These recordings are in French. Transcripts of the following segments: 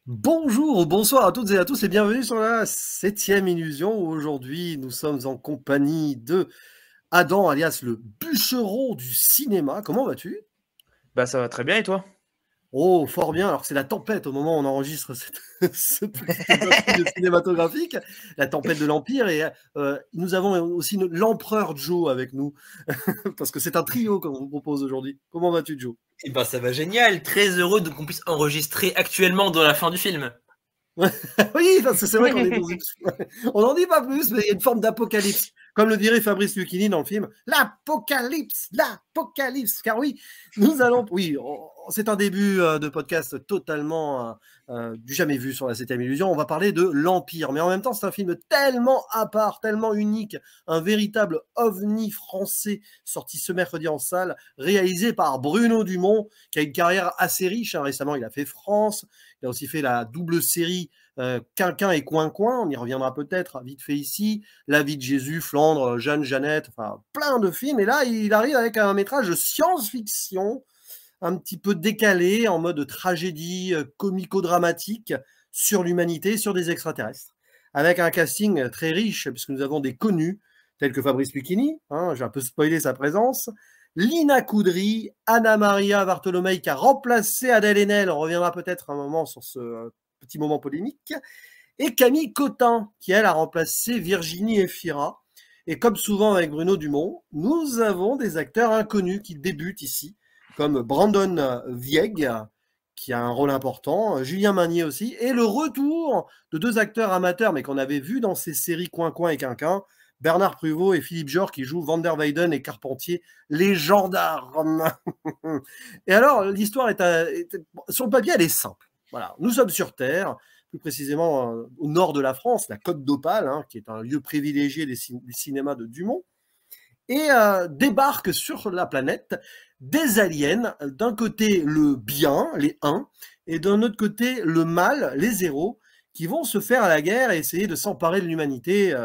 Bonjour ou bonsoir à toutes et à tous et bienvenue sur la 7e illusion. Aujourd'hui, nous sommes en compagnie de Adam, alias le bûcheron du cinéma. Comment vas-tu? Bah ça va très bien et toi? Oh, fort bien. Alors que c'est la tempête au moment où on enregistre ce petit exercice cinématographique, la tempête de l'Empire. Et nous avons aussi l'empereur Joe avec nous, parce que c'est un trio qu'on vous propose aujourd'hui. Comment vas-tu, Joe? Eh ben ça va génial, très heureux qu'on puisse enregistrer actuellement dans la fin du film. Oui, parce que c'est vrai qu'on est dans une. On n'en dit pas plus, mais il y a une forme d'apocalypse. Comme le dirait Fabrice Lucchini dans le film, l'apocalypse, l'apocalypse. Car oui, nous allons. Oui, c'est un début de podcast totalement du jamais vu sur la 7e illusion. On va parler de l'Empire. Mais en même temps, c'est un film tellement à part, tellement unique, un véritable ovni français sorti ce mercredi en salle, réalisé par Bruno Dumont, qui a une carrière assez riche. Récemment, il a fait France. Il a aussi fait la double série Quinquin et Coin-Coin, on y reviendra peut-être vite fait ici, La vie de Jésus, Flandre, Jeanne, Jeannette, enfin plein de films. Et là, il arrive avec un métrage de science-fiction, un petit peu décalé, en mode tragédie comico-dramatique sur l'humanité, sur des extraterrestres. Avec un casting très riche, puisque nous avons des connus, tels que Fabrice Lucchini, hein, j'ai un peu spoilé sa présence, Lina Coudry, Anna Maria Bartolomei qui a remplacé Adèle Haenel, on reviendra peut-être un moment sur ce petit moment polémique, et Camille Cotin qui elle a remplacé Virginie Efira. Et comme souvent avec Bruno Dumont, nous avons des acteurs inconnus qui débutent ici, comme Brandon Vieg, qui a un rôle important, Julien Magnier aussi, et le retour de deux acteurs amateurs, mais qu'on avait vus dans ces séries Coin-Coin et Quinquin, Bernard Pruvot et Philippe Jor qui jouent Van der Weyden et Carpentier, les gendarmes. Et alors, l'histoire sur le papier, elle est simple. Voilà, nous sommes sur Terre, plus précisément au nord de la France, la Côte d'Opale, hein, qui est un lieu privilégié du cinéma de Dumont, et débarquent sur la planète des aliens, d'un côté le bien, les 1, et d'un autre côté le mal, les 0, qui vont se faire à la guerre et essayer de s'emparer de l'humanité,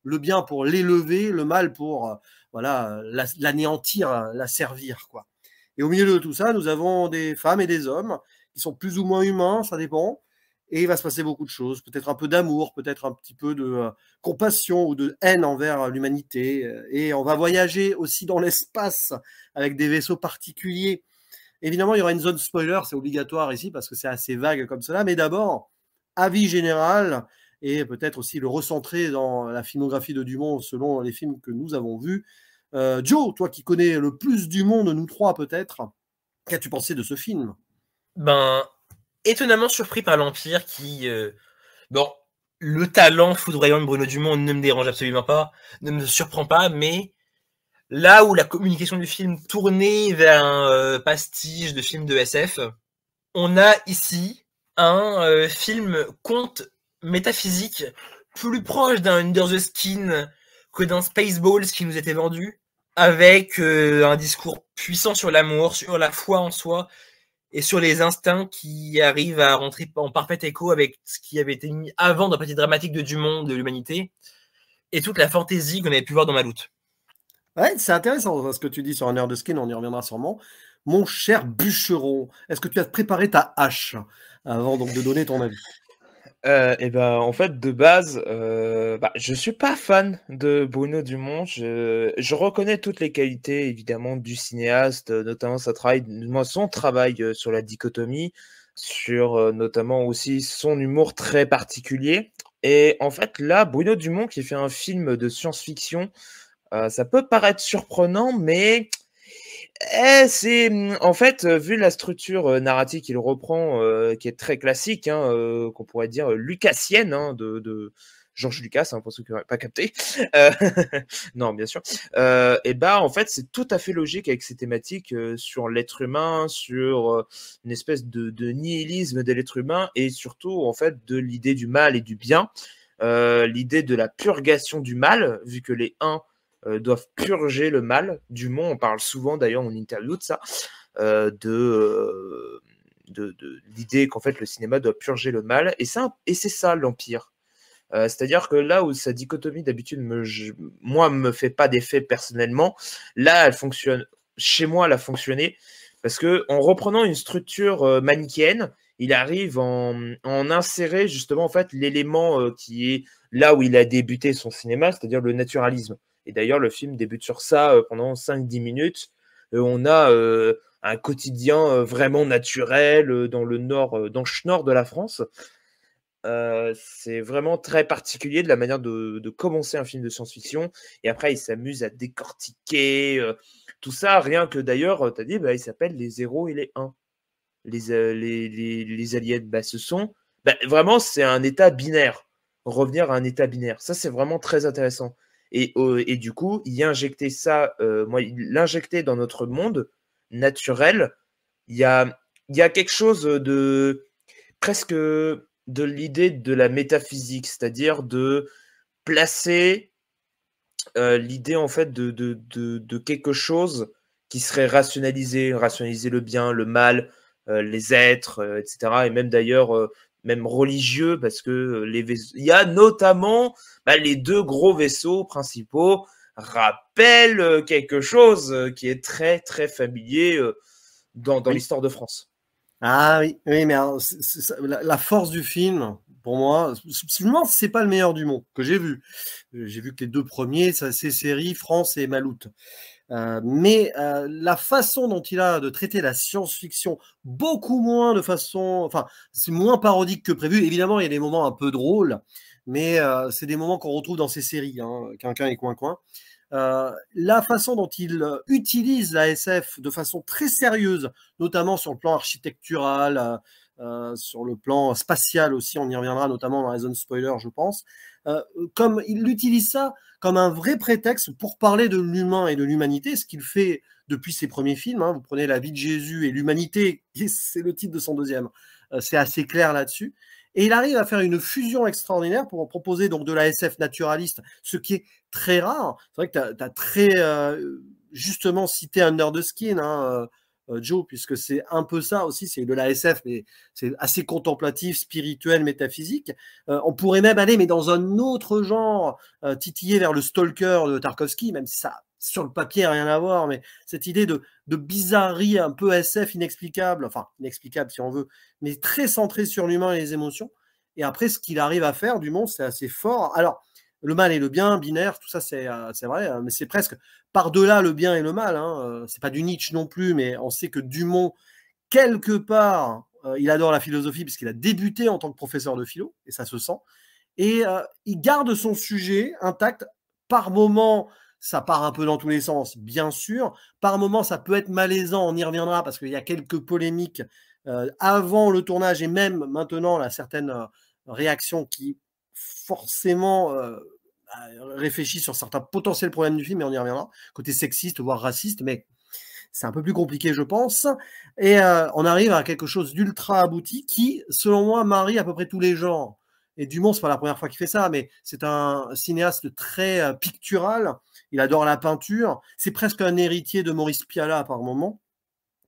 le bien pour l'élever, le mal pour voilà, l'anéantir, la servir, quoi. Et au milieu de tout ça, nous avons des femmes et des hommes qui sont plus ou moins humains, ça dépend. Et il va se passer beaucoup de choses, peut-être un peu d'amour, peut-être un petit peu de compassion ou de haine envers l'humanité. Et on va voyager aussi dans l'espace avec des vaisseaux particuliers. Évidemment, il y aura une zone spoiler, c'est obligatoire ici parce que c'est assez vague comme cela. Mais d'abord, avis général et peut-être aussi le recentrer dans la filmographie de Dumont selon les films que nous avons vus. Joe, toi qui connais le plus du monde, nous trois peut-être, qu'as-tu pensé de ce film? Ben, étonnamment surpris par l'Empire bon, le talent foudroyant de Bruno Dumont ne me dérange absolument pas, ne me surprend pas, mais là où la communication du film tournait vers un pastiche de film de SF, on a ici un film conte métaphysique plus proche d'un Under the Skin que d'un Spaceballs qui nous était vendu, avec un discours puissant sur l'amour, sur la foi en soi et sur les instincts qui arrivent à rentrer en parfait écho avec ce qui avait été mis avant dans la partie dramatique de Dumont, de l'humanité, et toute la fantaisie qu'on avait pu voir dans Maloute. Ouais, c'est intéressant ce que tu dis sur Honor de Skin, on y reviendra sûrement. Mon cher bûcheron, est-ce que tu as préparé ta hache avant donc de donner ton avis? Et ben, en fait, de base, je suis pas fan de Bruno Dumont. Je reconnais toutes les qualités, évidemment, du cinéaste, notamment son travail sur la dichotomie, sur notamment aussi son humour très particulier. Et en fait, là, Bruno Dumont qui fait un film de science-fiction, ça peut paraître surprenant, mais en fait, vu la structure, narrative qu'il reprend, qui est très classique, hein, qu'on pourrait dire, lucassienne, hein, de George Lucas, hein, pour ceux qui n'auraient pas capté. Heu, non, bien sûr. Et bah, en fait, c'est tout à fait logique avec ces thématiques, sur l'être humain, sur, une espèce de nihilisme de l'être humain et surtout, en fait, de l'idée du mal et du bien. L'idée de la purgation du mal, vu que les uns doivent purger le mal. Dumont, on parle souvent d'ailleurs en interview de ça, de l'idée qu'en fait le cinéma doit purger le mal. Et c'est ça l'Empire. C'est-à-dire que là où sa dichotomie d'habitude, moi, me fait pas d'effet personnellement, là, elle fonctionne. Chez moi, elle a fonctionné parce que en reprenant une structure manichéenne, il arrive en insérer justement en fait l'élément qui est là où il a débuté son cinéma, c'est-à-dire le naturalisme. Et d'ailleurs, le film débute sur ça pendant 5-10 minutes. On a un quotidien vraiment naturel dans le nord, dans le nord de la France. C'est vraiment très particulier de la manière de commencer un film de science-fiction. Et après, il s'amuse à décortiquer tout ça. Rien que d'ailleurs, tu as dit, bah, il s'appelle les 0 et les 1. Les aliens, bah, vraiment, c'est un état binaire. Revenir à un état binaire. Ça, c'est vraiment très intéressant. Et du coup, il a injecté ça, il l'injecter dans notre monde naturel. Il y a quelque chose de presque de l'idée de la métaphysique, c'est-à-dire de placer l'idée en fait de quelque chose qui serait rationalisé le bien, le mal, les êtres, etc. Et même d'ailleurs, même religieux, parce que il y a notamment les 2 gros vaisseaux principaux rappellent quelque chose qui est très très familier dans Oui. l'histoire de France. Ah oui, oui, mais alors, la force du film, pour moi, finalement, c'est pas le meilleur du monde que j'ai vu. J'ai vu que les 2 premiers, c'est Série, France et Maloute. Mais la façon dont il a de traiter la science-fiction, beaucoup moins de façon, enfin, c'est moins parodique que prévu. Évidemment, il y a des moments un peu drôles, mais c'est des moments qu'on retrouve dans ces séries, hein, Quinquin et Coin-Coin. La façon dont il utilise la SF de façon très sérieuse, notamment sur le plan architectural, sur le plan spatial aussi, on y reviendra notamment dans la zone spoiler, je pense. Comme il utilise ça comme un vrai prétexte pour parler de l'humain et de l'humanité, ce qu'il fait depuis ses premiers films. Hein. Vous prenez La vie de Jésus et l'humanité, c'est le titre de son deuxième. C'est assez clair là-dessus. Et il arrive à faire une fusion extraordinaire pour proposer donc de la SF naturaliste, ce qui est très rare. C'est vrai que tu as très justement cité Under the Skin, hein, Joe, puisque c'est un peu ça aussi, c'est de la SF, mais c'est assez contemplatif, spirituel, métaphysique. On pourrait même aller, mais dans un autre genre, titiller vers le Stalker de Tarkovsky, même si ça, sur le papier, rien à voir, mais cette idée de bizarrerie un peu SF inexplicable, enfin, inexplicable si on veut, mais très centré sur l'humain et les émotions. Et après, ce qu'il arrive à faire, Dumont, c'est assez fort. Alors, le mal et le bien, binaire, tout ça, c'est vrai, mais c'est presque par-delà le bien et le mal. Hein. C'est pas du Nietzsche non plus, mais on sait que Dumont, quelque part, il adore la philosophie puisqu'il a débuté en tant que professeur de philo, et ça se sent. Et il garde son sujet intact. Par moment, ça part un peu dans tous les sens, bien sûr. Par moment, ça peut être malaisant, on y reviendra, parce qu'il y a quelques polémiques avant le tournage et même maintenant, là, certaines réactions qui forcément réfléchissent sur certains potentiels problèmes du film, mais on y reviendra, côté sexiste, voire raciste, mais c'est un peu plus compliqué, je pense. Et on arrive à quelque chose d'ultra abouti qui, selon moi, marie à peu près tous les genres. Et Dumont, c'est pas la première fois qu'il fait ça, mais c'est un cinéaste très pictural. Il adore la peinture. C'est presque un héritier de Maurice Pialat par moment.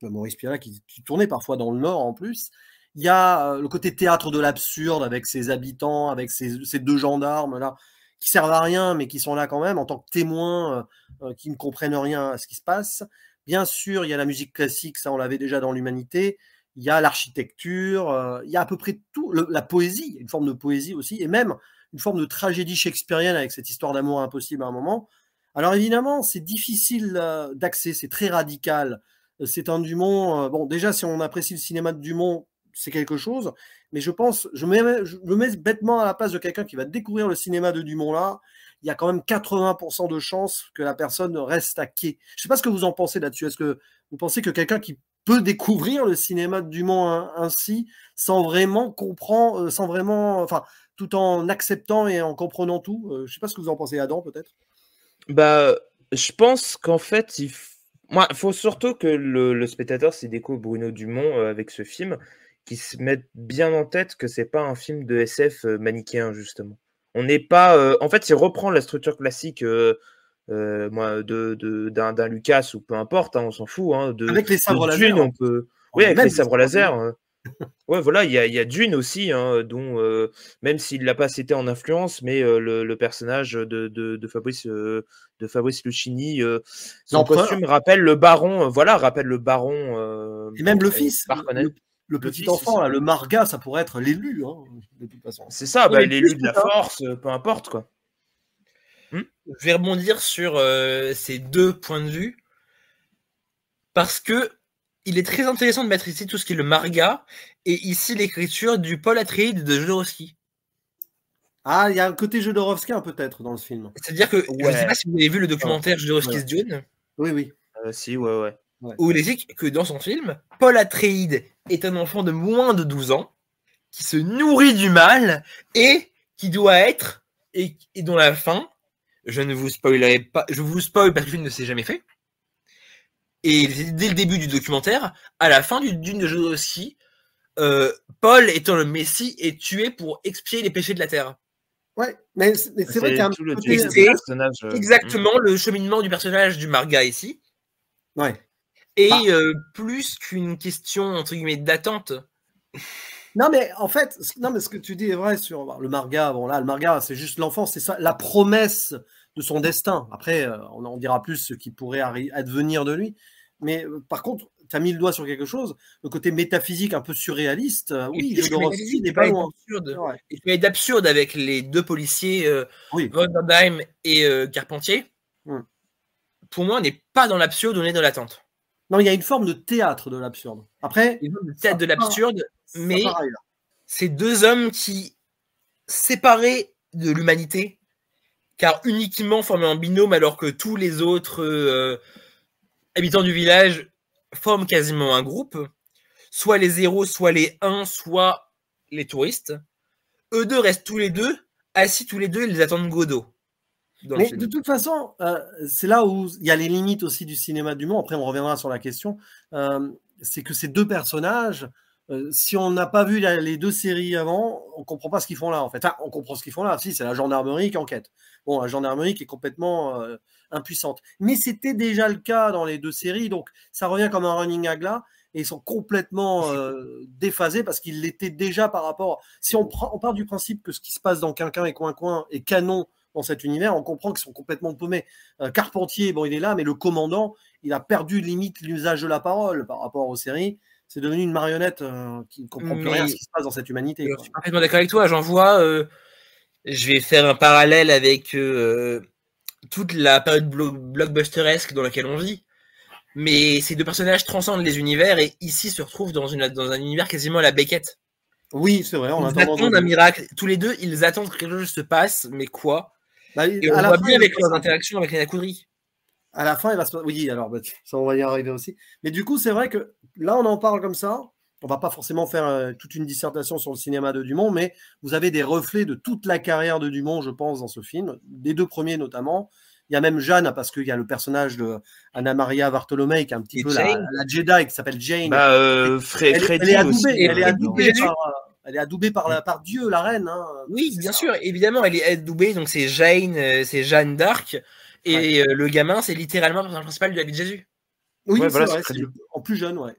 Maurice Pialat qui tournait parfois dans le Nord en plus. Il y a le côté théâtre de l'absurde avec ses habitants, avec ces 2 gendarmes là, qui servent à rien, mais qui sont là quand même en tant que témoins qui ne comprennent rien à ce qui se passe. Bien sûr, il y a la musique classique, ça on l'avait déjà dans l'humanité. Il y a l'architecture, il y a à peu près tout, la poésie, une forme de poésie aussi, et même une forme de tragédie shakespearienne avec cette histoire d'amour impossible à un moment. Alors évidemment, c'est difficile d'accès, c'est très radical. C'est un Dumont, bon déjà si on apprécie le cinéma de Dumont, c'est quelque chose, mais je pense, je me mets bêtement à la place de quelqu'un qui va découvrir le cinéma de Dumont là, il y a quand même 80% de chances que la personne reste à quai. Je ne sais pas ce que vous en pensez là-dessus. Est-ce que vous pensez que quelqu'un qui peut découvrir le cinéma de Dumont ainsi, sans vraiment comprendre, sans vraiment, enfin, tout en acceptant et en comprenant tout? Je ne sais pas ce que vous en pensez, Adam, peut-être? Bah, je pense qu'en fait, il faut surtout que le spectateur, s'il découvre Bruno Dumont avec ce film, qu'il se mette bien en tête que c'est pas un film de SF manichéen, justement. On n'est pas. En fait, il reprend la structure classique d'un Lucas ou peu importe, hein, on s'en fout. Hein, avec les sabres Dune, laser. on peut. Oui, avec les sabres laser. Ouais, voilà, il y a Dune aussi, hein, dont même s'il l'a pas cité en influence, mais le personnage de Fabrice Luchini, son L'empereur. costume rappelle le baron, voilà, rappelle le baron. Et même le fils. Harkonnen. le petit fils enfant, aussi. là, le Marga, ça pourrait être l'élu, hein, de toute façon. C'est ça, Oui, mais l'élu plus de la que ça. force, peu importe, quoi. Je vais rebondir sur ces deux points de vue parce que il est très intéressant de mettre ici tout ce qui est le Marga et ici l'écriture du Paul Atreides de Jodorowsky. Ah, il y a un côté Jodorowsky peut-être dans ce film. C'est-à-dire que, je ne sais Ouais. pas si vous avez vu le documentaire Jodorowsky's Dune, Oui, oui. Si, ouais. où il explique que dans son film, Paul Atreides est un enfant de moins de 12 ans qui se nourrit du mal et qui doit être, et dont la fin, je ne vous spoilerai pas, je vous spoil parce que le film ne s'est jamais fait. Et dès le début du documentaire, à la fin du Dune de Jodorowsky, Paul étant le Messie est tué pour expier les péchés de la terre. Ouais, mais c'est vrai qu'il y a un tout le côté... personnage. Exactement le cheminement du personnage du Marga ici. Ouais. Et plus qu'une question entre guillemets d'attente. Non, mais en fait, ce que tu dis est vrai sur le Marga. Bon, là, le Marga, c'est juste l'enfant, c'est ça, la promesse de son destin. Après, on en dira plus ce qui pourrait advenir de lui. Mais par contre, tu as mis le doigt sur quelque chose, le côté métaphysique un peu surréaliste. Oui, Jodorowsky n'est pas loin. Ouais. Il peut être absurde avec les deux policiers, Oui. Vandenheim et Carpentier. Pour moi, on n'est pas dans l'absurde, on est dans l'attente. Non, il y a une forme de théâtre de l'absurde. Après, une forme de théâtre de l'absurde, mais pareil, c'est deux hommes qui, séparés de l'humanité, car uniquement formés en binôme, alors que tous les autres habitants du village forment quasiment un groupe, soit les héros, soit les 1, soit les touristes. Eux deux restent tous les deux, assis tous les deux, ils attendent Godot. Mais de toute façon, c'est là où il y a les limites aussi du cinéma du monde. Après, on reviendra sur la question. C'est que ces deux personnages, si on n'a pas vu les deux séries avant, on ne comprend pas ce qu'ils font là, en fait. Enfin, on comprend ce qu'ils font là. Si, c'est la gendarmerie qui enquête. Bon, la gendarmerie qui est complètement impuissante. Mais c'était déjà le cas dans les deux séries, donc ça revient comme un running gag là. Et ils sont complètement déphasés parce qu'ils l'étaient déjà par rapport... Si on part du principe que ce qui se passe dans Quinquin et Coin-Coin est canon dans cet univers, on comprend qu'ils sont complètement paumés. Carpentier, bon, il est là, mais le commandant, il a perdu limite l'usage de la parole par rapport aux séries. C'est devenu une marionnette qui ne comprend plus rien à ce qui se passe dans cette humanité. Je suis parfaitement d'accord avec toi. J'en vois, je vais faire un parallèle avec toute la période blockbusteresque dans laquelle on vit. Mais ces deux personnages transcendent les univers et ici se retrouvent dans un univers quasiment à la Beckett. Oui, c'est vrai. Ils attendent un miracle. Tous les deux, ils attendent que quelque chose se passe, mais quoi? Et on voit bien avec leurs interactions avec Lena Koudry. À la fin, il va se... Oui, alors ça, on va y arriver aussi. Mais du coup, c'est vrai que là, on en parle comme ça. On va pas forcément faire toute une dissertation sur le cinéma de Dumont, mais vous avez des reflets de toute la carrière de Dumont, je pense, dans ce film, des deux premiers notamment. Il y a même Jeanne, parce qu'il y a le personnage de Anna Maria Bartolomei, qui est un petit peu la Jedi, qui s'appelle Jane. Elle est adoubée par Dieu, la reine. Hein. Oui, bien sûr, évidemment, elle est adoubée, donc c'est Jeanne d'Arc, et le gamin, c'est littéralement le personnage principal de la vie de Jésus. Oui, c'est vrai, en plus jeune, ouais.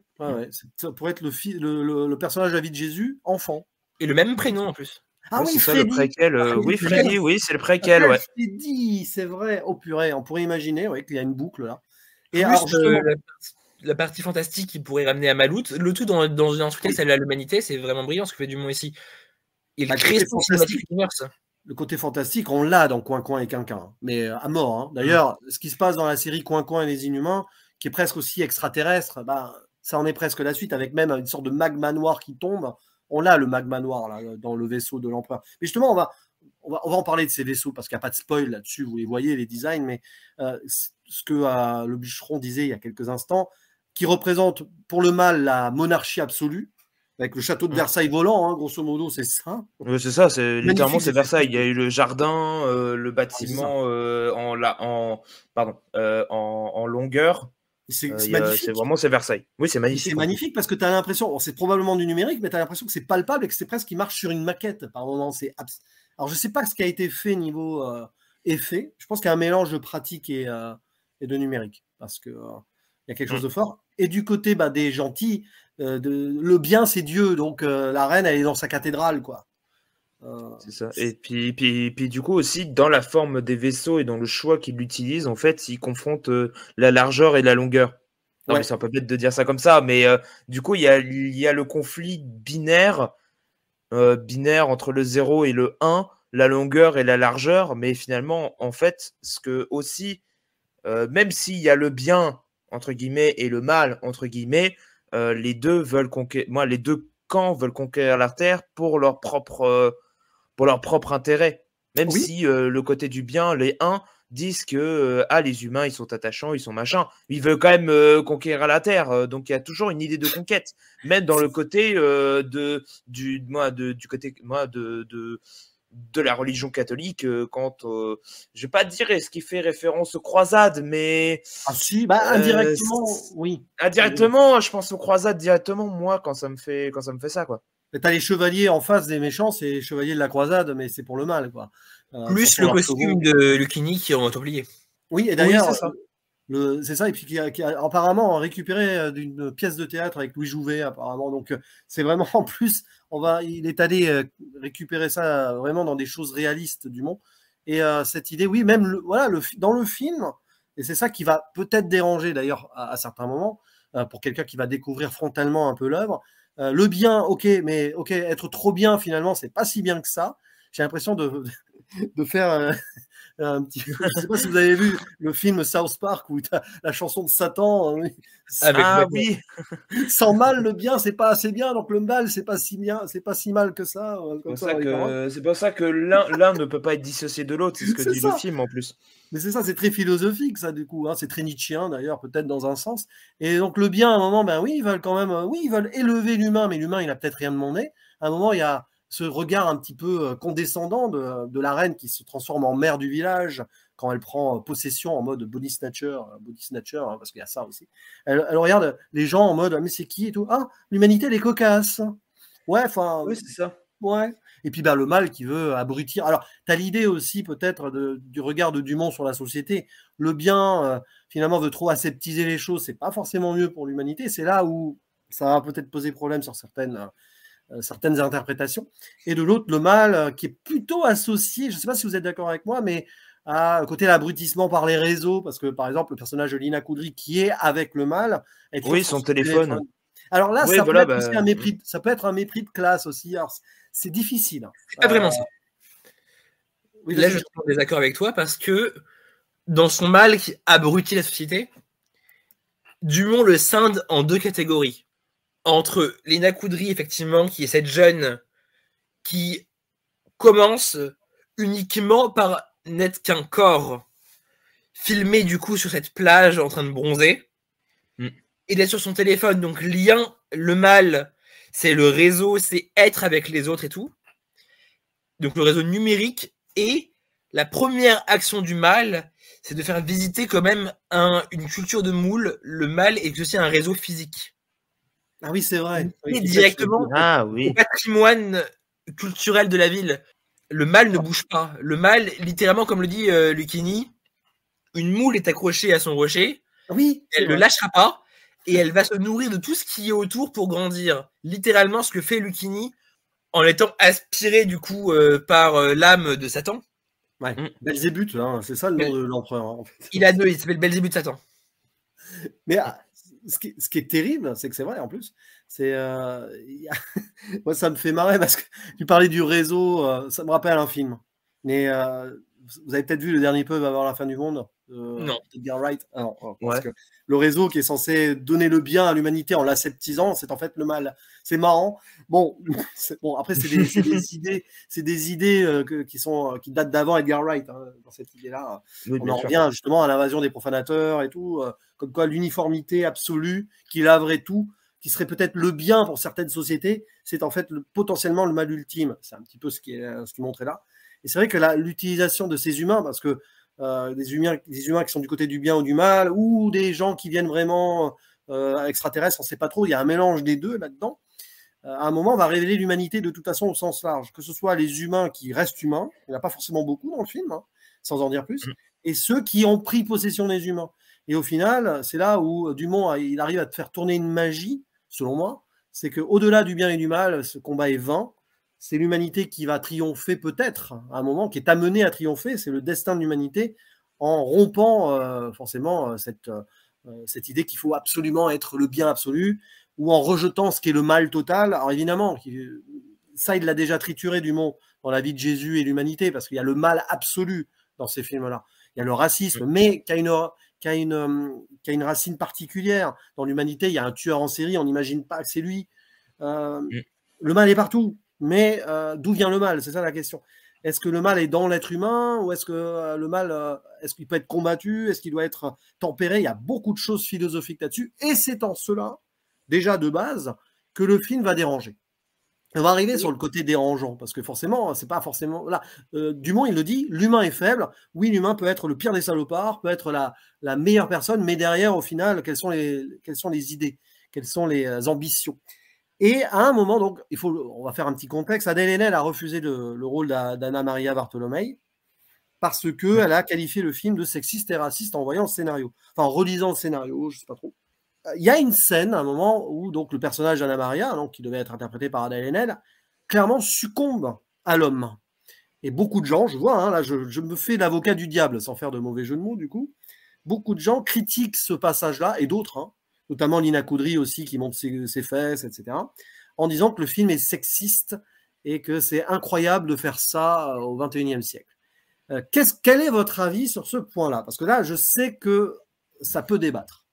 Ça pourrait être le personnage de la vie de Jésus, enfant. Et le même prénom en plus. Ah oui, Freddy. Le préquel, oui, Freddy, oui, c'est le préquel, ouais. Freddy, c'est vrai. Oh purée, on pourrait imaginer qu'il y a une boucle là. Et alors, la partie fantastique qui pourrait ramener à Maloute, le tout dans une antithèse à l'humanité, c'est vraiment brillant ce que fait Dumont ici. Il crée son cinématique universe. Le côté fantastique, on l'a dans Coin-Coin et Quinquin, mais à mort. Hein. D'ailleurs, ce qui se passe dans la série Coin-Coin et les Inhumains, qui est presque aussi extraterrestre, ça en est presque la suite, avec même une sorte de magma noir qui tombe. On a le magma noir là, dans le vaisseau de l'empereur. Mais justement, on va en parler de ces vaisseaux parce qu'il n'y a pas de spoil là-dessus, vous les voyez, les designs, mais ce que le bûcheron disait il y a quelques instants, qui représente pour le mal la monarchie absolue, avec le château de Versailles volant, hein, grosso modo, c'est ça. Oui, c'est ça, littéralement c'est Versailles. Il y a eu le jardin, le bâtiment en longueur. C'est magnifique. C'est Versailles. Oui, c'est magnifique. C'est magnifique parce que tu as l'impression, c'est probablement du numérique, mais tu as l'impression que c'est palpable et que c'est presque qu'il marche sur une maquette par moment. Alors, je ne sais pas ce qui a été fait niveau effet. Je pense qu'il y a un mélange de pratique et de numérique parce qu'il y a quelque chose de fort. Et du côté des gentils, le bien, c'est Dieu. Donc, la reine, elle est dans sa cathédrale, quoi. C'est ça. Et puis du coup aussi dans la forme des vaisseaux et dans le choix qu'il utilise, en fait, il confronte la largeur et la longueur. Non, Ouais. mais c'est un peu bête de dire ça comme ça, mais du coup, il y a le conflit binaire entre le 0 et le 1, la longueur et la largeur, mais finalement, en fait, ce que aussi, même s'il y a le bien, entre guillemets, et le mal, entre guillemets, les deux veulent les deux camps veulent conquérir la Terre pour leur propre intérêt. Même Oui. si le côté du bien, les uns disent que les humains, ils sont attachants, ils sont machins. Ils veulent quand même conquérir la Terre. Donc il y a toujours une idée de conquête. Même dans le côté du côté de la religion catholique, quand je vais pas dire ce qui fait référence aux croisades, mais Ah si, bah indirectement, oui. indirectement, je pense aux croisades directement, moi, quand ça me fait ça, quoi. T'as les chevaliers en face des méchants, c'est les chevaliers de la croisade, mais c'est pour le mal, quoi. Ce Plus sont le leurs costume chevaux. de Lucchini qui ont oublié. Oui, et Oui, d'ailleurs, c'est ça. c'est ça, et puis qui a apparemment récupéré d'une pièce de théâtre avec Louis Jouvet, apparemment. Donc, c'est vraiment, en plus, il est allé récupérer ça vraiment dans des choses réalistes du monde. Et cette idée, oui, même voilà, dans le film, et c'est ça qui va peut-être déranger d'ailleurs à certains moments, pour quelqu'un qui va découvrir frontalement un peu l'œuvre. Le bien, ok, mais ok, être trop bien, finalement, c'est pas si bien que ça. J'ai l'impression de faire un petit. Je ne sais pas si vous avez vu le film South Park où tu as la chanson de Satan. Oui. Sans mal, le bien, c'est pas assez bien, donc le mal, c'est pas si bien, c'est pas si mal que ça. Comme ça, C'est pour ça que l'un ne peut pas être dissocié de l'autre, c'est ce que c'est dit le ça. film en plus. Mais c'est ça, c'est très philosophique, ça, du coup. Hein. C'est très nietzschéen, d'ailleurs, peut-être dans un sens. Et donc, le bien, à un moment, ben oui, ils veulent quand même, oui, ils veulent élever l'humain, mais l'humain, il a peut-être rien demandé. À un moment, il y a ce regard un petit peu condescendant de la reine qui se transforme en mère du village quand elle prend possession en mode body snatcher, hein, parce qu'il y a ça aussi. Elle regarde les gens en mode, ah, mais c'est qui et tout. Ah, l'humanité, elle est cocasse. Ouais, enfin, Oui, c'est ça. ouais. Et puis le mal qui veut abrutir. Alors, tu as l'idée aussi peut-être du regard de Dumont sur la société. Le bien, finalement, veut trop aseptiser les choses. C'est pas forcément mieux pour l'humanité. C'est là où ça va peut-être poser problème sur certaines interprétations. Et de l'autre, le mal qui est plutôt associé, je ne sais pas si vous êtes d'accord avec moi, mais à côté l'abrutissement par les réseaux, parce que par exemple, le personnage de Lina Koudry qui est avec le mal, est toujours Oui, sur son téléphone. Alors là, Oui, ça voilà, peut être aussi un mépris, ça peut être un mépris de classe aussi. Alors, c'est difficile. C'est pas vraiment ça. Oui, Là, je suis en désaccord avec toi parce que dans son mal qui abrutit la société, Dumont le scinde en deux catégories. Entre Lina Koudry, effectivement, qui est cette jeune qui commence uniquement par n'être qu'un corps filmé du coup sur cette plage en train de bronzer et d'être sur son téléphone. Donc lien, le mal, c'est le réseau, c'est être avec les autres et tout. Donc le réseau numérique, et la première action du mal, c'est de faire visiter quand même une culture de moule. Le mal est aussi un réseau physique. Ah oui, c'est vrai. Et directement au patrimoine culturel de la ville. Le mal ne bouge pas. Le mal, littéralement, comme le dit Lucchini, une moule est accrochée à son rocher, oui, elle ne le lâchera pas, et elle va se nourrir de tout ce qui est autour pour grandir. Littéralement, ce que fait Lucchini, en étant aspiré du coup par l'âme de Satan. Ouais. Belzébuth, hein, c'est ça le nom de l'empereur. Hein, en fait. Il s'appelle Belzébuth Satan. Mais ce qui est terrible, c'est que c'est vrai en plus. C'est moi, ça me fait marrer parce que tu parlais du réseau, ça me rappelle un film. Mais vous avez peut-être vu Le Dernier Peuple avant la fin du monde. Non. Edgar Wright. Parce que le réseau qui est censé donner le bien à l'humanité en l'aseptisant, c'est en fait le mal. C'est marrant. Bon, après c'est des idées qui datent d'avant Edgar Wright. Hein, dans cette idée-là, oui, on en revient justement à l'invasion des profanateurs et tout, comme quoi l'uniformité absolue qui laverait tout, qui serait peut-être le bien pour certaines sociétés, c'est en fait potentiellement le mal ultime. C'est un petit peu ce qui est montré là. Et c'est vrai que l'utilisation de ces humains, parce que des humains qui sont du côté du bien ou du mal, ou des gens qui viennent vraiment extraterrestres, on ne sait pas trop, il y a un mélange des deux là-dedans, à un moment, on va révéler l'humanité de toute façon au sens large, que ce soit les humains qui restent humains, il n'y en a pas forcément beaucoup dans le film, hein, sans en dire plus, et ceux qui ont pris possession des humains. Et au final, c'est là où Dumont il arrive à te faire tourner une magie, selon moi, c'est qu'au-delà du bien et du mal, ce combat est vain. C'est l'humanité qui va triompher peut-être à un moment, qui est amenée à triompher. C'est le destin de l'humanité en rompant forcément cette idée qu'il faut absolument être le bien absolu, ou en rejetant ce qui est le mal total. Alors évidemment, ça, il l'a déjà trituré, Dumont, dans la vie de Jésus et l'humanité, parce qu'il y a le mal absolu dans ces films-là. Il y a le racisme, mais qui a une racine particulière. Dans l'humanité, il y a un tueur en série, on n'imagine pas que c'est lui. Le mal est partout, mais d'où vient le mal? C'est ça la question. Est-ce que le mal est dans l'être humain, ou est-ce que le mal, est-ce qu'il peut être combattu? Est-ce qu'il doit être tempéré? Il y a beaucoup de choses philosophiques là-dessus, et c'est en cela, déjà de base, que le film va déranger. On va arriver sur le côté dérangeant, parce que forcément, c'est pas forcément... Là, Dumont, il le dit, l'humain est faible. Oui, l'humain peut être le pire des salopards, peut être la meilleure personne, mais derrière, au final, quelles sont les idées? Quelles sont les ambitions? Et à un moment, donc, on va faire un petit contexte. Adèle Haenel a refusé le rôle d'Anna Maria Bartolomei parce qu'elle a qualifié le film de sexiste et raciste en voyant le scénario. Enfin, en relisant le scénario, je sais pas trop. Il y a une scène, à un moment, où donc, le personnage d'Anna Maria, donc, qui devait être interprété par Adèle Haenel, clairement succombe à l'homme. Et beaucoup de gens, je vois, hein, là, je me fais l'avocat du diable, sans faire de mauvais jeu de mots, du coup. Beaucoup de gens critiquent ce passage-là, et d'autres, hein, notamment Lina Koudry aussi, qui montre ses fesses, etc., en disant que le film est sexiste et que c'est incroyable de faire ça au XXIe siècle. Quel est votre avis sur ce point-là? Parce que là, je sais que ça peut débattre.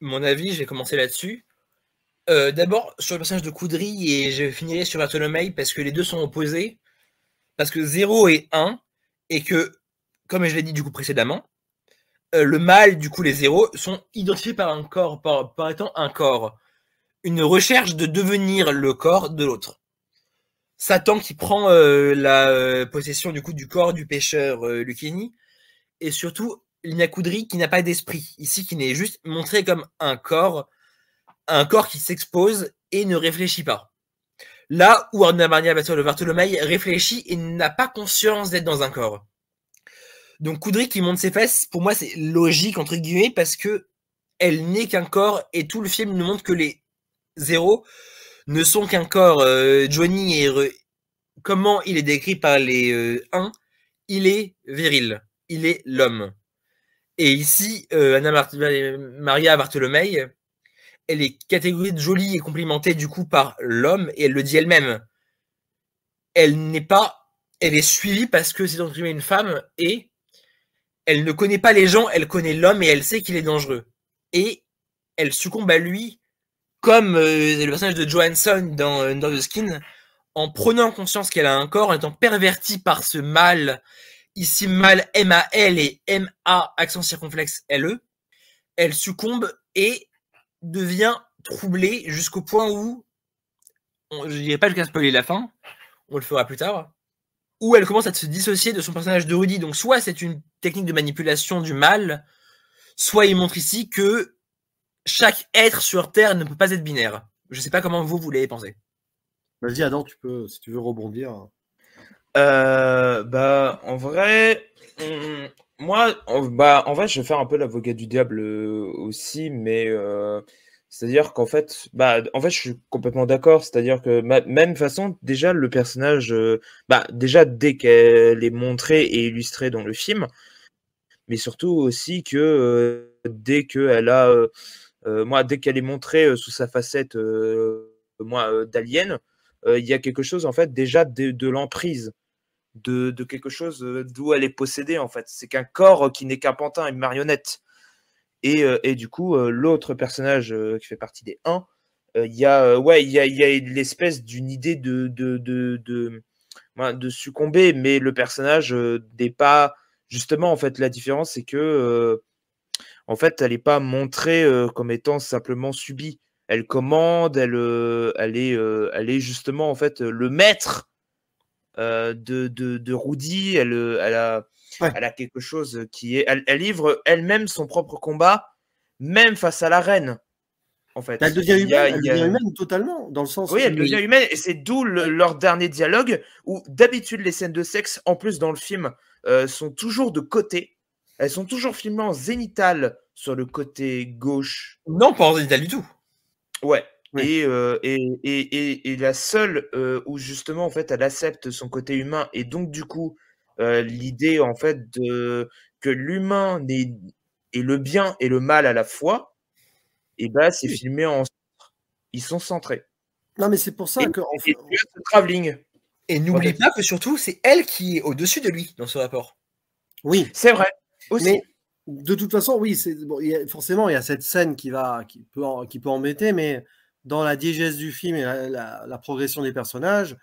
Mon avis, je vais commencer là-dessus. D'abord, sur le personnage de Koudry, et je finirai sur Bartolomei, parce que les deux sont opposés, parce que 0 et 1, et que, comme je l'ai dit du coup précédemment, le mal, du coup les 0, sont identifiés par un corps, par étant un corps. Une recherche de devenir le corps de l'autre. Satan qui prend la possession du coup du corps du pécheur Lucchini, et surtout Lina Koudry qui n'a pas d'esprit, ici qui n'est juste montré comme un corps qui s'expose et ne réfléchit pas. Là où Anna Maria Bartolomei réfléchit et n'a pas conscience d'être dans un corps. Donc Koudry qui monte ses fesses, pour moi c'est logique entre guillemets, parce que elle n'est qu'un corps, et tout le film nous montre que les 0 ne sont qu'un corps. Johnny est comment il est décrit par les 1, il est viril, il est l'homme. Et ici, Anna Maria Bartolomei, elle est catégorisée de jolie et complimentée du coup par l'homme, et elle le dit elle-même. Elle est suivie parce que c'est entre guillemets une femme, et elle ne connaît pas les gens, elle connaît l'homme, et elle sait qu'il est dangereux. Et elle succombe à lui, comme le personnage de Johansson dans Under the Skin, en prenant conscience qu'elle a un corps, en étant pervertie par ce mal, ici mal M-A-L et M-A accent circonflexe L-E, elle succombe et devient troublée jusqu'au point où, je ne dirais pas jusqu'à spoiler la fin, on le fera plus tard, où elle commence à se dissocier de son personnage de Rudy. Donc soit c'est une technique de manipulation du mal, soit il montre ici que chaque être sur Terre ne peut pas être binaire. Je ne sais pas comment vous l'avez pensé. Vas-y, Adam, tu peux, si tu veux rebondir. En vrai, moi, en vrai, je vais faire un peu l'avocat du diable aussi, mais c'est-à-dire qu'en fait, je suis complètement d'accord. C'est-à-dire que même façon, déjà le personnage, déjà dès qu'elle est montrée et illustrée dans le film, mais surtout aussi que dès qu'elle a, dès qu'elle est montrée sous sa facette, d'alien, il y a quelque chose en fait déjà de l'emprise. De quelque chose d'où elle est possédée en fait. C'est qu'un corps qui n'est qu'un pantin, une marionnette. Et du coup, l'autre personnage qui fait partie des 1, il y a l'espèce d'une idée de succomber, mais le personnage n'est pas... Justement, en fait, la différence, c'est que en fait, elle n'est pas montrée comme étant simplement subie. Elle commande, elle est justement en fait le maître de Rudy. Elle a quelque chose qui est... Elle livre elle-même son propre combat, même face à la reine. En fait, elle devient humaine totalement, dans le sens. Oui, elle devient humaine, et c'est d'où leur dernier dialogue, où d'habitude les scènes de sexe, en plus dans le film, sont toujours de côté. Elles sont toujours filmées en zénithal sur le côté gauche. Non, pas en zénithal du tout. Ouais. Oui. Et la seule où justement en fait elle accepte son côté humain, et donc du coup l'idée en fait que l'humain et le bien et le mal à la fois, et ben c'est Oui. filmé en centre. Ils sont centrés. Non, mais c'est pour ça que. Et tu as ce travelling. Et n'oublie pas que surtout, c'est elle qui est au-dessus de lui dans ce rapport. Oui, C'est vrai. Aussi. mais de toute façon, oui, bon, forcément, il y a cette scène qui peut embêter, mais dans la diégèse du film et la progression des personnages,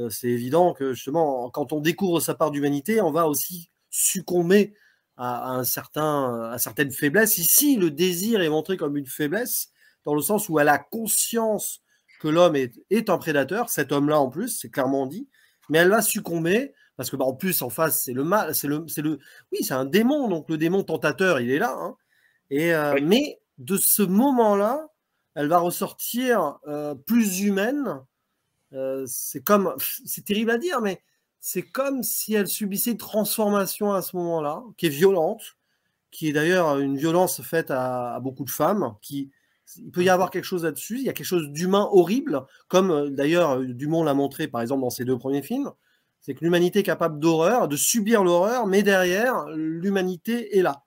c'est évident que justement, quand on découvre sa part d'humanité, on va aussi succomber à certaines faiblesses. Ici, le désir est montré comme une faiblesse, dans le sens où elle a conscience que l'homme est un prédateur, cet homme-là en plus, c'est clairement dit, mais elle va succomber. Parce que, en plus, en face, c'est le mal, oui, c'est un démon, donc le démon tentateur, il est là. Hein, Oui. Mais de ce moment-là, elle va ressortir plus humaine. C'est terrible à dire, mais c'est comme si elle subissait une transformation à ce moment-là, qui est violente, qui est d'ailleurs une violence faite à beaucoup de femmes, il peut y avoir quelque chose là-dessus, il y a quelque chose d'humain horrible, comme d'ailleurs Dumont l'a montré par exemple dans ses 2 premiers films. C'est que l'humanité est capable d'horreur, de subir l'horreur, mais derrière, l'humanité est là.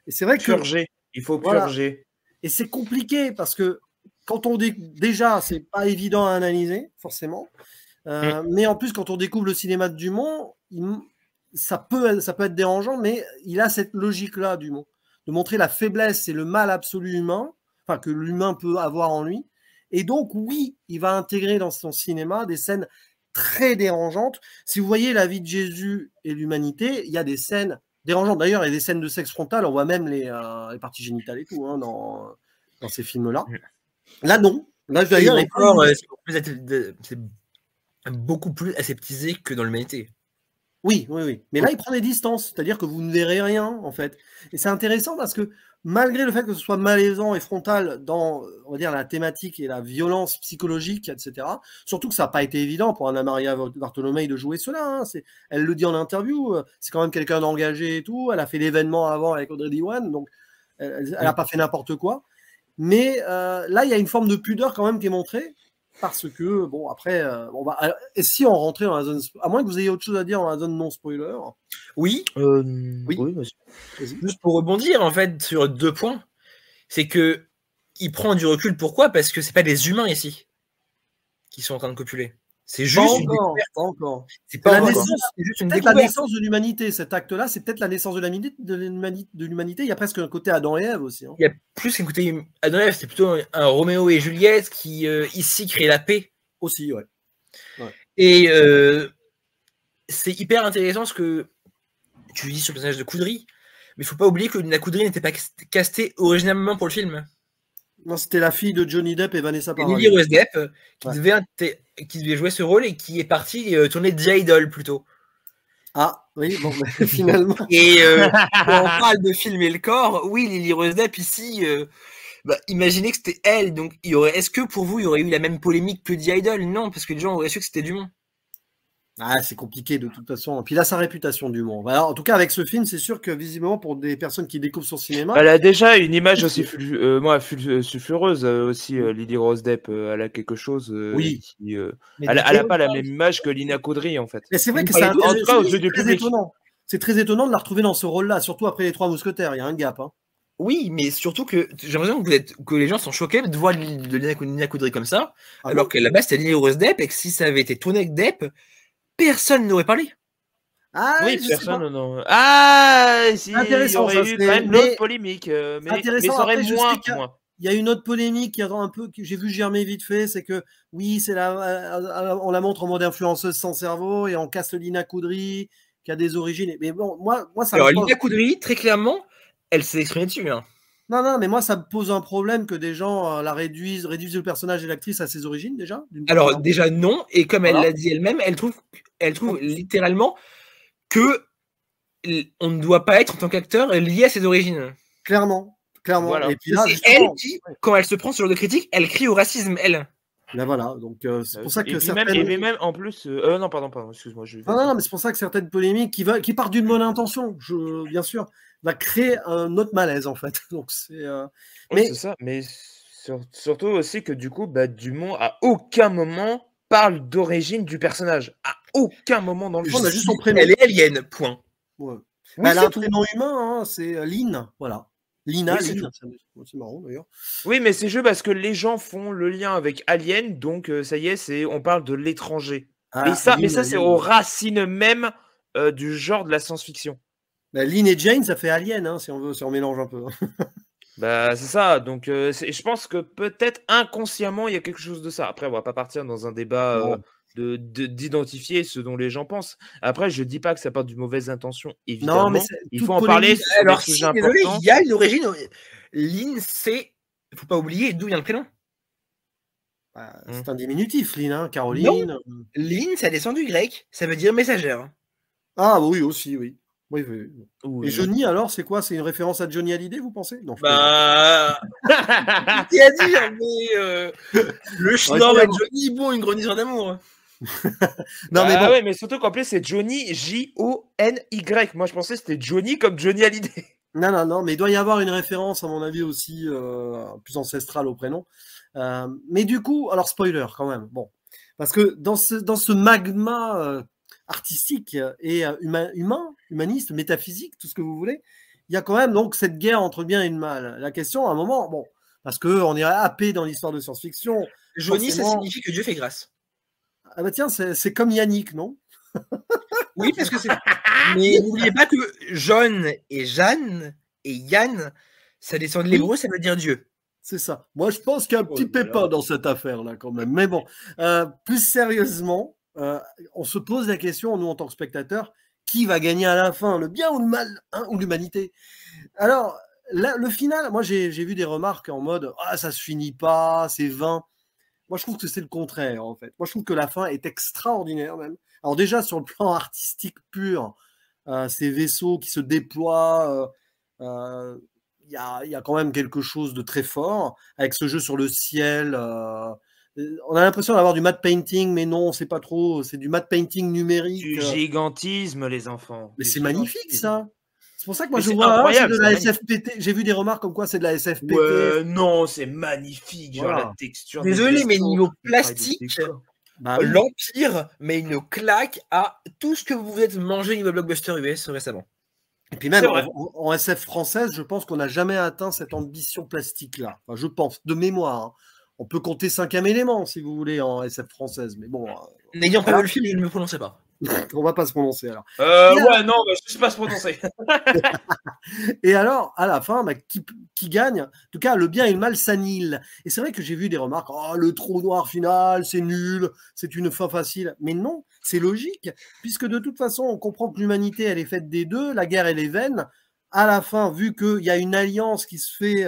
Et c'est vrai que. Purger. Il faut purger. Et c'est compliqué parce que quand on déjà, c'est pas évident à analyser, forcément. Mais en plus, quand on découvre le cinéma de Dumont, ça peut être dérangeant, mais il a cette logique-là, Dumont, de montrer la faiblesse et le mal absolu humain, enfin que l'humain peut avoir en lui. Et donc, oui, il va intégrer dans son cinéma des scènes très dérangeantes. Si vous voyez la vie de Jésus et l'humanité, il y a des scènes dérangeantes. D'ailleurs, il y a des scènes de sexe frontal, on voit même les parties génitales et tout hein, dans ces films-là. Là, non. Là, d'ailleurs, c'est beaucoup plus aseptisé que dans l'humanité. Oui. Mais là, il prend des distances, c'est-à-dire que vous ne verrez rien, en fait. Et c'est intéressant parce que malgré le fait que ce soit malaisant et frontal dans, on va dire, la thématique et la violence psychologique, etc., surtout que ça n'a pas été évident pour Anna Maria Bartolomei de jouer cela. Hein. Elle le dit en interview, c'est quand même quelqu'un d'engagé et tout. Elle a fait l'événement avant avec Audrey Diwan, donc elle n'a pas fait n'importe quoi. Mais là, il y a une forme de pudeur quand même qui est montrée. Parce que, bon, après, et si on rentrait dans la zone... À moins que vous ayez autre chose à dire dans la zone non-spoiler. Oui. Oui, monsieur. Juste pour rebondir, en fait, sur 2 points. C'est que il prend du recul. Pourquoi? Parce que c'est pas des humains ici qui sont en train de copuler. C'est juste une découverte. Pas encore. C'est pas la encore. naissance, C'est juste une peut-être la découverte. naissance de l'humanité. Cet acte-là, c'est peut-être la naissance de l'humanité. Il y a presque un côté Adam et Ève aussi. Hein. Il y a plus qu'un côté Adam et Ève, c'est plutôt un Roméo et Juliette qui, ici, crée la paix. Aussi, ouais. Et c'est hyper intéressant ce que tu dis sur le personnage de Coudry, mais il faut pas oublier que Nina Coudry n'était pas castée originalement pour le film. Non, c'était la fille de Johnny Depp et Vanessa Paradis. Lily Rose Depp qui devait jouer ce rôle et qui est partie tourner The Idol plutôt. Ah, oui, bon, mais finalement. Et quand on parle de filmer le corps, oui, Lily Rose Depp ici, imaginez que c'était elle. Donc, est-ce que pour vous, il y aurait eu la même polémique que The Idol? Non, parce que les gens auraient su que c'était Dumont. Ah, c'est compliqué de toute façon. Puis là, sa réputation Dumont. Alors, en tout cas, avec ce film, c'est sûr que visiblement, pour des personnes qui découvrent son cinéma. Elle a déjà une image aussi sulfureuse aussi, Lily Rose Depp. Elle a quelque chose. Oui. Elle n'a pas la même image que Lina Coudry, en fait. Mais c'est vrai que c'est très étonnant. C'est très étonnant de la retrouver dans ce rôle-là, surtout après Les Trois Mousquetaires. Il y a un gap. Hein. Oui, mais surtout que j'ai l'impression que les gens sont choqués de voir Lina Coudry comme ça, alors que là-bas, c'était Lily Rose Depp et que si ça avait été tourné avec Depp, personne n'aurait parlé. Ah, oui, personne, non. Ah, si, intéressant, il y aurait eu quand même l'autre polémique, mais ça aurait moins. Il y a une autre polémique qui attend un peu, que j'ai vu germer vite fait, c'est que oui, on la montre en mode influenceuse sans cerveau et on casse Lina Coudry qui a des origines. Mais bon, moi ça. Alors Lina Coudry, très clairement, elle s'est exprimée dessus. Hein. Non, mais moi ça me pose un problème que des gens la réduisent le personnage et l'actrice à ses origines déjà. Alors déjà non, et comme elle l'a dit elle-même, elle trouve littéralement que on ne doit pas être en tant qu'acteur lié à ses origines. Clairement. Voilà. Et puis là, c'est elle qui, quand elle se prend ce genre de critique, elle crie au racisme, elle. Ben voilà, donc c'est pour ça que certaines... même en plus... non, pardon, excuse-moi. Non, mais c'est pour ça que certaines polémiques qui partent d'une bonne intention, bien sûr, va créer un autre malaise, en fait. Donc c'est... Oui, c'est ça, mais surtout aussi que du coup, Dumont, à aucun moment, parle d'origine du personnage. À aucun moment dans le film. On a juste son prénom. Elle est alien, point. Ouais. Elle a un prénom humain, hein, c'est Lynn, voilà. Lina, Oui, c'est Lynn, c'est marrant d'ailleurs. Oui, mais c'est juste parce que les gens font le lien avec Alien, donc ça y est, on parle de l'étranger. Mais Ah, ça, Lynn, c'est aux racines même du genre de la science-fiction. Bah, Lynn et Jane, ça fait Alien, hein, si on veut, si on mélange un peu. Bah, c'est ça. Donc, je pense que peut-être inconsciemment, il y a quelque chose de ça. Après, on va pas partir dans un débat Bon. d'identifier ce dont les gens pensent. Après, je dis pas que ça part d'une mauvaise intention, Non, mais évidemment. c'est Il toute faut en parler polémique. sur des Alors, sujets si, désolé, importants. il y a une origine. Lynn, c'est. Faut pas oublier d'où vient le prénom. Bah, c'est un diminutif, Lynn, hein, Non, Caroline. Lynn, ça descend du grec. Ça veut dire messagère. Ah oui, aussi, oui. Oui, oui. Oui. Et Johnny, alors, c'est quoi? C'est une référence à Johnny Hallyday, vous pensez? Non, je plaisante. Bah. C'est à dire, mais. Le schnorr et Johnny, bon, une grande histoire d'amour. Non, mais bon. Ouais, mais surtout qu'en plus, c'est Johnny, J-O-N-Y. Moi, je pensais que c'était Johnny comme Johnny Hallyday. Non, mais il doit y avoir une référence, à mon avis, aussi plus ancestrale au prénom. Mais du coup, alors spoiler quand même, bon. Parce que dans ce magma artistique et humaniste, métaphysique, tout ce que vous voulez, il y a quand même donc cette guerre entre le bien et le mal. La question, à un moment, bon, parce qu'on est happé dans l'histoire de science-fiction. Johnny, forcément... ça signifie que Dieu fait grâce. Ah bah tiens, c'est comme Yannick, non? Oui, parce que c'est. Mais n'oubliez pas que John et Jeanne et Yann, ça descend de l'hébreu, ça veut dire Dieu. C'est ça. Moi, je pense qu'il y a un petit pépin dans cette affaire-là, quand même. Mais bon, plus sérieusement, on se pose la question, nous, en tant que spectateurs, qui va gagner à la fin, le bien ou le mal, hein, ou l'humanité? Alors, là, le final, moi, j'ai vu des remarques en mode « Ah, ça se finit pas, c'est vain ». Moi, je trouve que c'est le contraire, en fait. Moi, je trouve que la fin est extraordinaire, même. Alors déjà, sur le plan artistique pur, ces vaisseaux qui se déploient... il y a quand même quelque chose de très fort avec ce jeu sur le ciel. On a l'impression d'avoir du matte painting, mais non, c'est pas trop. C'est du matte painting numérique. Du gigantisme, les enfants. Mais c'est magnifique, ça. C'est pour ça que moi Mais je c'est vois, c'est incroyable, de la c'est SFPT. J'ai vu des remarques comme quoi c'est de la SFPT. Ouais, non, c'est magnifique, genre Voilà. la texture. des Désolé, mais vaisseaux, niveau le travail des plastique, décors. Bah oui. l'Empire met une claque à tout ce que vous êtes mangé niveau blockbuster US récemment. Et puis même C'est vrai. en SF française, je pense qu'on n'a jamais atteint cette ambition plastique-là. Enfin, je pense, de mémoire. Hein. On peut compter 5e élément, si vous voulez, en SF française. Mais bon, N'ayant pas vu le film, je ne me prononçais pas. on va pas se prononcer alors. Ouais, non, bah, je ne sais pas se prononcer. Et alors, à la fin, bah, qui gagne? En tout cas, le bien et le mal s'annihilent. Et c'est vrai que j'ai vu des remarques, oh, le trou noir final, c'est nul, c'est une fin facile. Mais non, c'est logique, puisque de toute façon, on comprend que l'humanité, elle est faite des deux, la guerre, elle est vaine. À la fin, vu qu'il y a une alliance qui se fait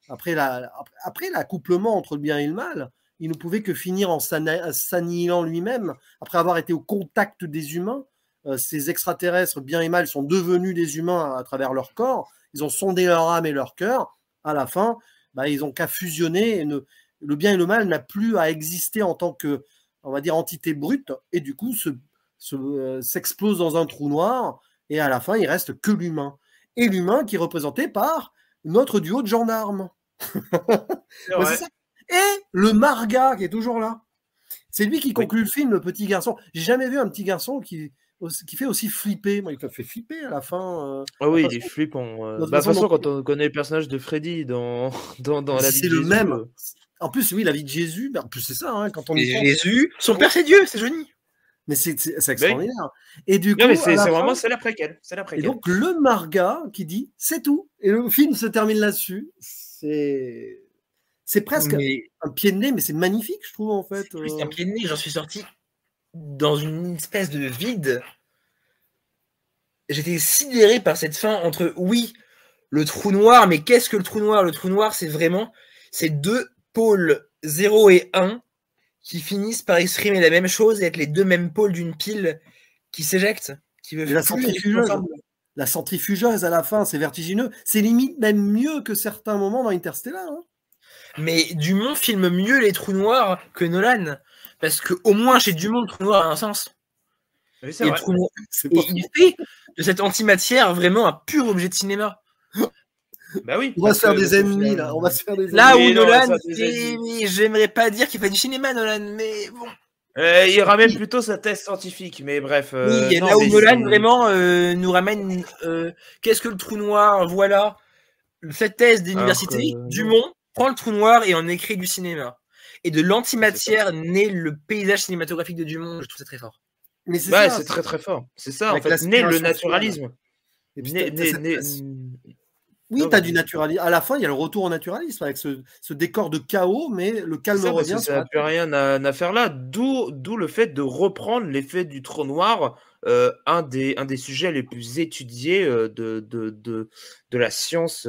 après l'accouplement entre le bien et le mal, il ne pouvait que finir en s'annihilant lui-même, après avoir été au contact des humains. Ces extraterrestres, bien et mal, sont devenus des humains à travers leur corps. Ils ont sondé leur âme et leur cœur. À la fin, bah, ils ont qu'à fusionner. Et le bien et le mal n'a plus à exister en tant que, on va dire, entité brute. Et du coup, s'explose dans un trou noir. Et à la fin, il reste que l'humain. Et l'humain qui est représenté par notre duo de gendarmes. Ouais, c'est ça. Et le Marga qui est toujours là. C'est lui qui conclut le film, le petit garçon. J'ai jamais vu un petit garçon qui fait aussi flipper. Moi, il m'a fait flipper à la fin. Ah oui, il est flippant. De toute façon, quand on connaît le personnage de Freddy dans la vie de Jésus. C'est le même. En plus, oui, la vie de Jésus, en plus, c'est ça. Hein, quand on y pense. Jésus, son père, c'est Dieu, c'est Johnny. Mais c'est extraordinaire. Et du coup, c'est vraiment, c'est la préquelle. Et donc, le Marga qui dit, c'est tout. Et le film se termine là-dessus. C'est presque un pied de nez, mais c'est magnifique, je trouve, en fait. C'est un pied de nez, j'en suis sorti dans une espèce de vide. J'étais sidéré par cette fin entre, oui, le trou noir, mais qu'est-ce que le trou noir? Le trou noir, c'est vraiment ces deux pôles 0 et 1 qui finissent par exprimer la même chose et être les deux mêmes pôles d'une pile qui s'éjecte, qui veut la centrifugeuse. La centrifugeuse à la fin, c'est vertigineux. C'est limite même mieux que certains moments dans Interstellar. Hein. Mais Dumont filme mieux les trous noirs que Nolan. Parce qu'au moins, chez Dumont, le trou noir a un sens. Oui, c'est vrai. Et il fait de cette antimatière vraiment un pur objet de cinéma. Bah oui. On va se faire des ennemis, là. On va se faire des là ennemis. où Nolan, j'aimerais pas dire qu'il fait du cinéma, Nolan, mais bon. Il ramène plutôt sa thèse scientifique, mais bref. Oui, là où Nolan vraiment nous ramène qu'est-ce que le trou noir, voilà. cette thèse Alors d'université, que Dumont prend le trou noir et en écrit du cinéma. Et de l'antimatière naît le paysage cinématographique de Dumont. Je trouve ça très fort. Mais c'est ouais, ça, c'est très très fort. C'est ça, en avec fait, naît le l'aspiration finale. naturalisme. Et puis, Naît, t'as naît, cette naît- Oui, Non, tu as du vas-y. naturalisme. À la fin, il y a le retour au naturalisme avec ce décor de chaos, mais le C'est calme ça, parce que revient ça sur n'a la plus Terre. rien à faire là. D'où le fait de reprendre l'effet du trou noir, un des sujets les plus étudiés de la science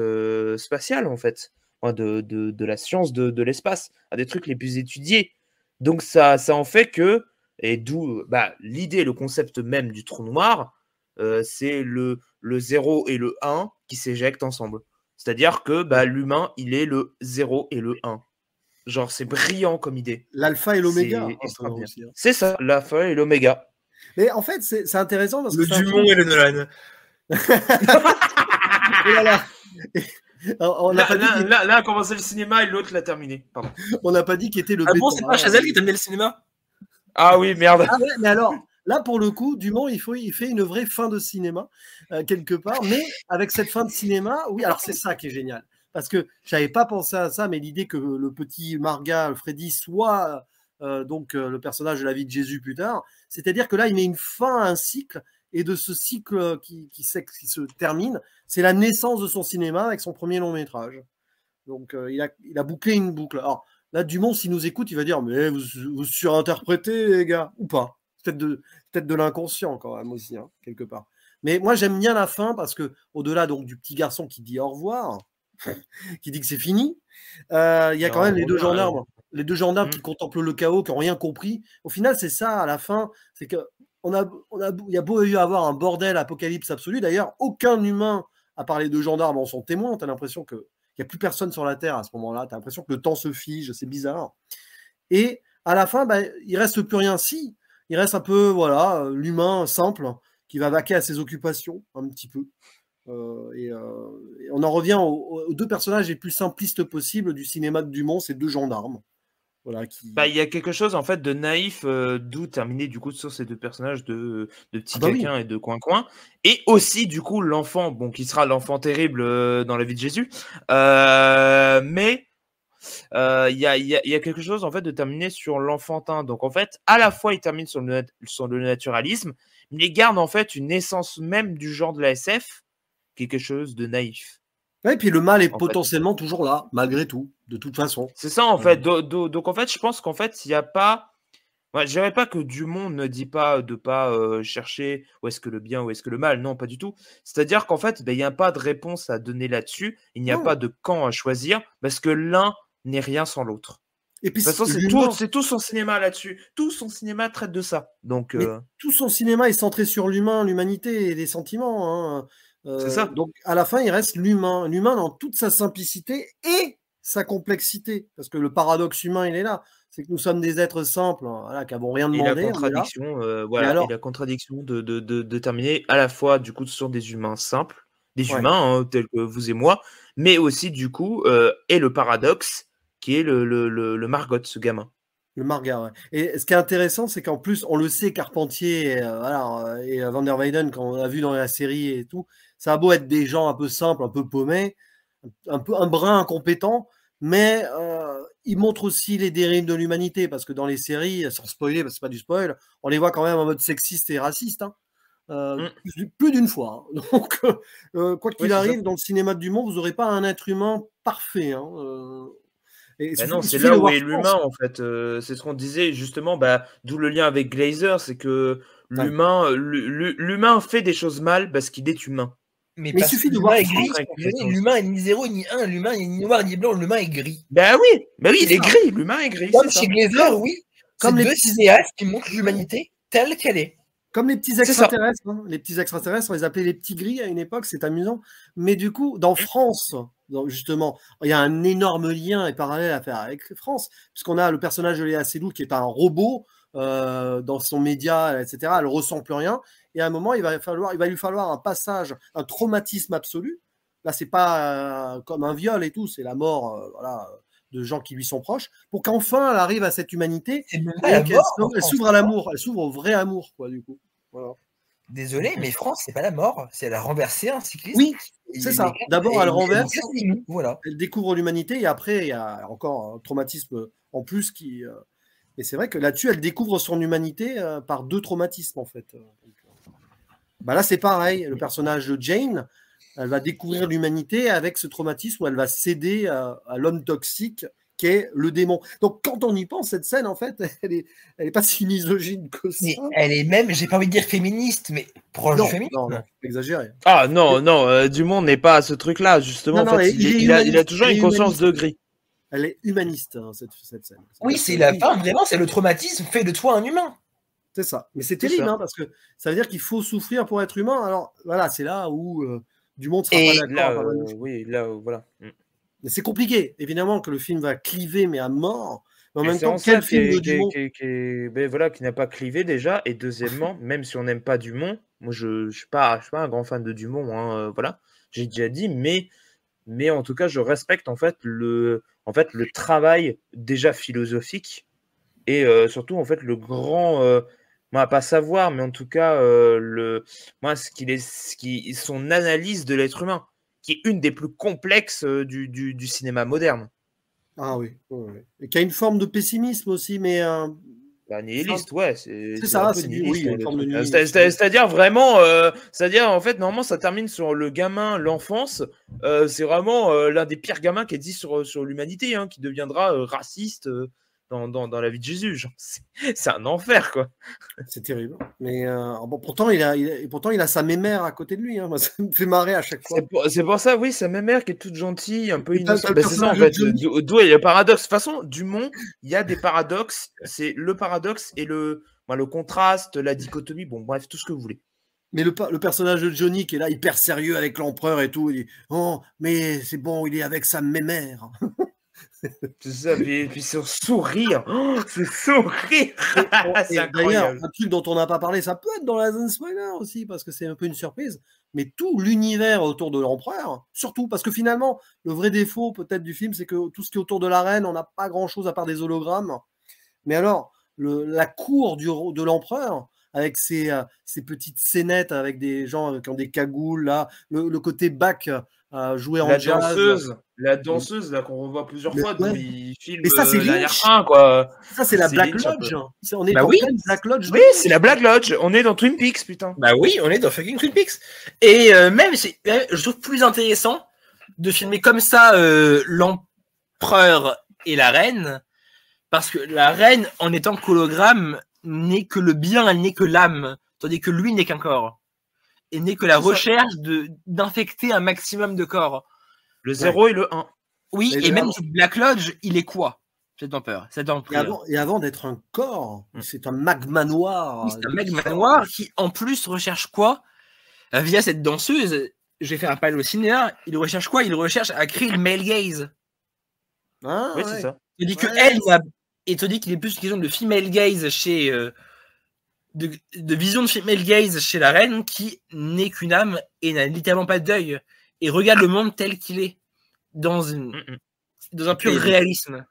spatiale, en fait. Enfin, de la science de l'espace. Un des trucs les plus étudiés. Donc ça en fait que, et d'où bah, l'idée, le concept même du trou noir, c'est le 0 et le 1 qui s'éjectent ensemble. C'est-à-dire que bah, l'humain, il est le 0 et le 1. Genre, c'est brillant comme idée. L'alpha et l'oméga, C'est un peu extraordinaire. aussi. Hein. C'est ça, l'alpha et l'oméga. Mais en fait, c'est intéressant parce que Le c'est un Dumont film. et le Nolan. Oh là là. On n'a pas dit qu'il Là a commencé le cinéma et l'autre l'a terminé. Pardon. on n'a pas dit qu'il était le Ah bon, béton. c'est pas hein. Chazelle qui t'a amené le cinéma? Ah oui, merde. Ah ouais, mais alors, là, pour le coup, Dumont, il fait une vraie fin de cinéma, quelque part. Mais avec cette fin de cinéma, oui, alors c'est ça qui est génial. Parce que j'avais pas pensé à ça, mais l'idée que le petit Marga, Freddy, soit le personnage de la vie de Jésus plus tard, c'est-à-dire que là, il met une fin à un cycle, et de ce cycle qui se termine, c'est la naissance de son cinéma avec son premier long métrage. Donc, il a bouclé une boucle. Alors, là, Dumont, s'il nous écoute, il va dire, mais vous surinterprétez, les gars, ou pas. Peut-être de l'inconscient, quand même, aussi, hein, quelque part. Mais moi, j'aime bien la fin, parce que, au-delà donc du petit garçon qui dit au revoir, qui dit que c'est fini, il y a quand même les deux gendarmes. Les deux gendarmes qui contemplent le chaos, qui n'ont rien compris. Au final, c'est ça, à la fin, c'est que il y a beau y avoir un bordel apocalypse absolu. D'ailleurs, aucun humain, à part les deux gendarmes, en sont témoins. Tu as l'impression qu'il n'y a plus personne sur la Terre à ce moment-là. Tu as l'impression que le temps se fige, c'est bizarre. Et à la fin, il reste plus rien. Si, il reste un peu, voilà, l'humain simple qui va vaquer à ses occupations, un petit peu. Et on en revient aux deux personnages les plus simplistes possibles du cinéma de Dumont, ces deux gendarmes. Voilà, Bah, il y a quelque chose en fait de naïf, d'où terminer du coup sur ces deux personnages de Petit Caquin et de Coin-Coin. Et aussi du coup l'enfant, bon, qui sera l'enfant terrible dans la vie de Jésus. Mais il y a quelque chose en fait de terminer sur l'enfantin. Donc en fait, à la fois il termine sur le naturalisme, mais il garde en fait une essence même du genre de la SF, quelque chose de naïf. Ouais, et puis le mal est potentiellement toujours là, malgré tout, de toute façon. C'est ça en fait. Donc en fait, je pense qu'en fait, il n'y a pas. Ouais, je dirais pas que Dumont ne dit pas de pas chercher où est-ce que le bien, où est-ce que le mal. Non, pas du tout. C'est-à-dire qu'en fait, il n'y a pas de réponse à donner là-dessus. Il n'y a pas de camp à choisir parce que l'un n'est rien sans l'autre. Et puis, de toute façon, c'est tout son cinéma là-dessus. Tout son cinéma traite de ça. Donc, tout son cinéma est centré sur l'humain, l'humanité et les sentiments. Hein. C'est ça. Donc, à la fin, il reste l'humain. L'humain dans toute sa simplicité et sa complexité. Parce que le paradoxe humain, il est là. C'est que nous sommes des êtres simples, hein, voilà, qui n'avons rien demandé. Et la contradiction, et la contradiction de terminer à la fois, du coup, ce sont des humains simples, des humains hein, tels que vous et moi, mais aussi, du coup, et le paradoxe qui est le Margot, ce gamin. Le Marga, ouais. Et ce qui est intéressant, c'est qu'en plus, on le sait, Carpentier et Van der Weyden, quand on a vu dans la série et tout, ça a beau être des gens un peu simples, un peu paumés, un brin incompétent, mais ils montrent aussi les dérives de l'humanité, parce que dans les séries, sans spoiler, parce que c'est pas du spoil, on les voit quand même en mode sexiste et raciste, hein. Plus d'une fois. Hein. Donc, quoi qu'il arrive, dans le cinéma de Dumont, vous n'aurez pas un être humain parfait. Hein. Non, c'est là où est l'humain, en fait. C'est ce qu'on disait, justement, d'où le lien avec Glazer, c'est que l'humain fait des choses mal parce qu'il est humain. Mais il suffit de voir l'humain est ni 0 ni 1, l'humain est ni noir ni blanc, l'humain est gris. Oui, il est gris, l'humain est gris. Comme chez Glazer, oui. Comme les deux cinéastes qui montrent l'humanité telle qu'elle est. Comme les petits extraterrestres. Hein. Les petits extraterrestres, on les appelait les petits gris à une époque, c'est amusant. Mais du coup, dans France, justement, il y a un énorme lien et parallèle à faire avec France, puisqu'on a le personnage de Léa Seydoux qui est un robot dans son média, etc. Elle ne ressent plus rien. Et à un moment, il va lui falloir un passage, un traumatisme absolu. Là, c'est pas comme un viol et tout, c'est la mort de gens qui lui sont proches, pour qu'enfin elle arrive à cette humanité et qu'elle s'ouvre à l'amour, elle s'ouvre au vrai amour, quoi, du coup. Voilà. Désolé, mais France, c'est pas la mort, c'est elle a renversé un cycliste. Oui, c'est ça. D'abord, elle renverse, voilà. elle découvre l'humanité, et après, il y a encore un traumatisme en plus qui. Et c'est vrai que là-dessus, elle découvre son humanité par 2 traumatismes, en fait. Bah là, c'est pareil. Le personnage de Jane, elle va découvrir l'humanité avec ce traumatisme où elle va céder à l'homme toxique qui est le démon. Donc, quand on y pense, cette scène, en fait, elle est pas si misogyne que ça. Mais elle est même, j'ai pas envie de dire féministe, mais proche du féminisme. Non, exagéré. Ah non, non, Dumont n'est pas à ce truc-là, justement. Non, en fait, il a toujours une conscience de gris. Elle est humaniste, hein, cette scène. Oui, c'est la fin, vraiment, c'est le traumatisme fait de toi un humain. C'est ça. Mais c'est terrible, hein, parce que ça veut dire qu'il faut souffrir pour être humain. Alors, voilà, c'est là où Dumont ne sera pas d'accord. Oui, là, voilà. Mais c'est compliqué. Évidemment que le film va cliver, mais à mort. Mais en même temps, quel film de Dumont qui n'a pas clivé déjà. Et deuxièmement, même si on n'aime pas Dumont, moi je suis pas un grand fan de Dumont, hein, voilà, j'ai déjà dit, mais en tout cas, je respecte en fait le travail déjà philosophique et surtout en fait le grand, moi pas savoir, mais en tout cas son analyse de l'être humain, qui est une des plus complexes du cinéma moderne. Ah oui, et qui a une forme de pessimisme aussi, mais nihiliste, ouais, c'est ça, c'est nihiliste, une forme de nihiliste. nihilisme. C'est-à-dire vraiment, c'est-à-dire en fait, normalement, ça termine sur le gamin, l'enfance. C'est vraiment l'un des pires gamins qui est dit sur l'humanité, hein, qui deviendra raciste dans la vie de Jésus. Genre, c'est un enfer, quoi. C'est terrible. Mais bon, pourtant, il a sa mémère à côté de lui. Hein. Moi, ça me fait marrer à chaque fois. C'est pour ça, oui, sa mémère qui est toute gentille, un peu innocente. C'est ça, en fait. D'où il y a le paradoxe. De toute façon, Dumont, il y a des paradoxes. C'est le paradoxe et le contraste, la dichotomie. Bon, bref, tout ce que vous voulez. Mais le personnage de Johnny qui est là, hyper sérieux avec l'empereur et tout, il dit « Oh, mais c'est bon, il est avec sa mémère. » C'est ça, puis son sourire, ce sourire. C'est d'ailleurs un truc dont on n'a pas parlé, ça peut être dans la zone spoiler aussi, parce que c'est un peu une surprise, mais tout l'univers autour de l'empereur, surtout parce que finalement, le vrai défaut peut-être du film, c'est que tout ce qui est autour de la reine, on n'a pas grand-chose à part des hologrammes. Mais alors, la cour de l'empereur, avec ses petites scénettes, avec des gens qui ont des cagoules, là, le côté bac joué en jazz. La danseuse là qu'on revoit plusieurs fois, d'où il filme ça, c'est l'arrière-train, quoi. Ça, c'est la Black Lodge. On est dans Black Lodge. Oui, c'est la Black Lodge. On est dans Twin Peaks, putain. Bah oui, on est dans fucking Twin Peaks. Et même, je trouve plus intéressant de filmer comme ça l'empereur et la reine, parce que la reine, en étant qu'hologramme, n'est que le bien, elle n'est que l'âme, tandis que lui n'est qu'un corps. Et n'est que la recherche d'infecter un maximum de corps. Le 0 et le 1. Oui, et même Black Lodge, il est quoi, cet empereur, et avant d'être un corps, c'est un magma noir. Oui, c'est un magma noir qui, en plus, recherche quoi via cette danseuse. Je vais faire un parallèle au cinéma. Il recherche quoi? Il recherche à créer le male gaze. Ah, oui, c'est ça. Il dit que elle, et te dit qu'il est plus une question de female gaze chez de vision de female gaze chez la reine, qui n'est qu'une âme et n'a littéralement pas de deuil et regarde le monde tel qu'il est dans un pur réalisme.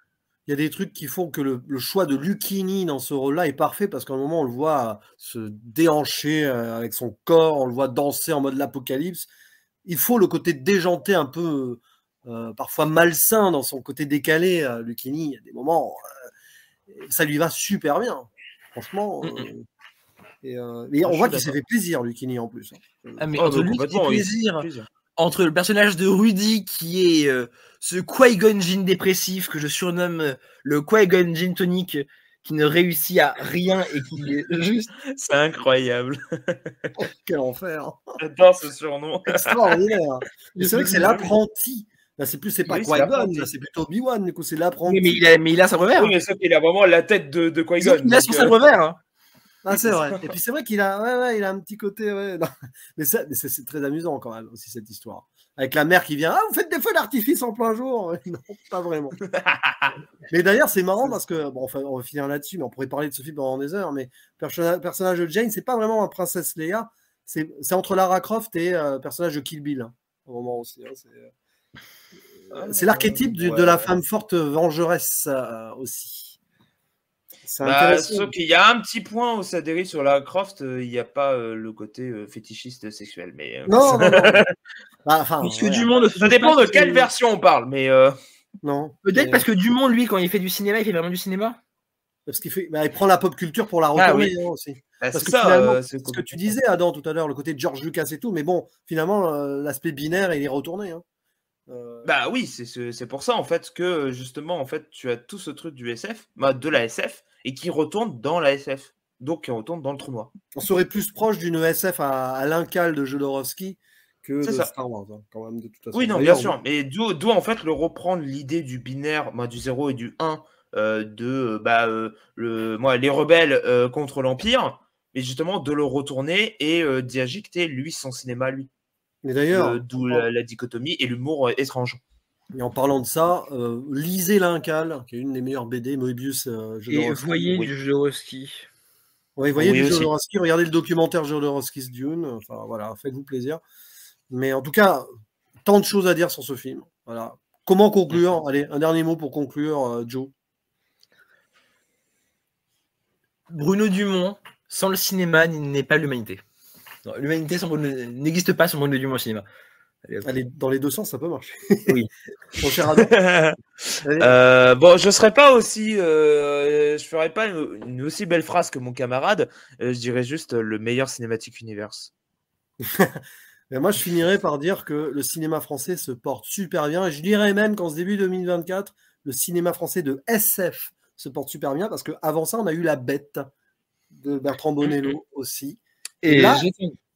Il y a des trucs qui font que le choix de Lucchini dans ce rôle-là est parfait, parce qu'à un moment on le voit se déhancher avec son corps, on le voit danser en mode l'apocalypse. Il faut le côté déjanté, un peu parfois malsain dans son côté décalé. Lucchini, il y a des moments, ça lui va super bien, franchement. Et on voit qu'il s'est fait plaisir, Lucchini, en plus. Mais entre lui qui fait plaisir, entre le personnage de Rudy, qui est ce Qui-Gon Jinn dépressif que je surnomme le Qui-Gon Jinn tonique, qui ne réussit à rien et qui est juste... C'est incroyable. Quel enfer. J'adore ce surnom. Extraordinaire. C'est vrai que c'est l'apprenti. Là, c'est pas Qui-Gon, là, c'est plutôt Obi-Wan, du coup, c'est l'apprenti. Mais il a sa revers. Oui, mais sauf qu'il a vraiment la tête de Qui-Gon. Il a son sabre vert. Hein. Ah, c'est vrai. Et puis c'est vrai qu'il a, il a un petit côté. Ouais, non. Mais c'est très amusant quand même aussi, cette histoire. Avec la mère qui vient, vous faites des feux d'artifice en plein jour. Non, pas vraiment. Mais d'ailleurs, c'est marrant parce que, bon, enfin, on va finir là-dessus, mais on pourrait parler de ce film pendant des heures. Mais le personnage de Jane, c'est pas vraiment un princesse Leia. C'est entre Lara Croft et le personnage de Kill Bill, au moment aussi. C'est l'archétype de la femme forte vengeresse aussi. C'est Bah, intéressant. sauf qu'il y a un petit point où ça dérive sur Lara Croft, il n'y a pas le côté fétichiste sexuel. Mais Non, non, non. Bah, enfin, Parce que voilà. Dumont ne ça dépend de quelle version. version on parle. Mais Non. Peut-être Mais- parce que Dumont, lui, quand il fait du cinéma, il fait vraiment du cinéma. Parce qu'il fait, bah, il prend la pop culture pour la Ah retourner oui. hein, aussi. bah, Parce c'est que ça. finalement, C'est ce que tu disais, Adam, tout à l'heure, le côté de George Lucas et tout, mais bon, finalement, l'aspect binaire, il est retourné. Hein. Bah oui, c'est pour ça en fait que justement en fait tu as tout ce truc du SF, bah, de la SF et qui retourne dans la SF, donc qui retourne dans le trou noir. On serait plus proche d'une ESF à l'incal de Jodorowsky que C'est de ça. Star Wars, hein, quand même, de toute façon. Oui, non, bien D'ailleurs, sûr, mais d'où en fait le reprendre l'idée du binaire, du 0 et du 1, les rebelles contre l'Empire, mais justement de le retourner et d'y injecter lui son cinéma lui. Mais d'ailleurs, D'où la dichotomie et l'humour étrange. et en parlant de ça, lisez l'Incal, qui est une des meilleures BD, Moebius Et Jodorowsky. voyez oui. du Jodorowsky. Ouais, voyez Oui, du aussi. Jodorowsky, regardez le documentaire Jodorowsky's Dune, enfin voilà, faites-vous plaisir. Mais en tout cas, tant de choses à dire sur ce film. Voilà. Comment conclure? Allez, un dernier mot pour conclure, Joe. Bruno Dumont, sans le cinéma, n'est pas l'humanité. Non, l'humanité n'existe pas sans Bruno Dumont au cinéma. Allez, dans les deux sens, ça peut marcher. Oui. Mon cher Adam. Bon, je serais pas aussi, je ferais pas une aussi belle phrase que mon camarade. Je dirais juste le meilleur cinématique universe. Mais moi, je finirais par dire que le cinéma français se porte super bien. Et je dirais même qu'en ce début 2024, le cinéma français de SF se porte super bien parce qu'avant ça, on a eu La Bête de Bertrand Bonello aussi. Et là-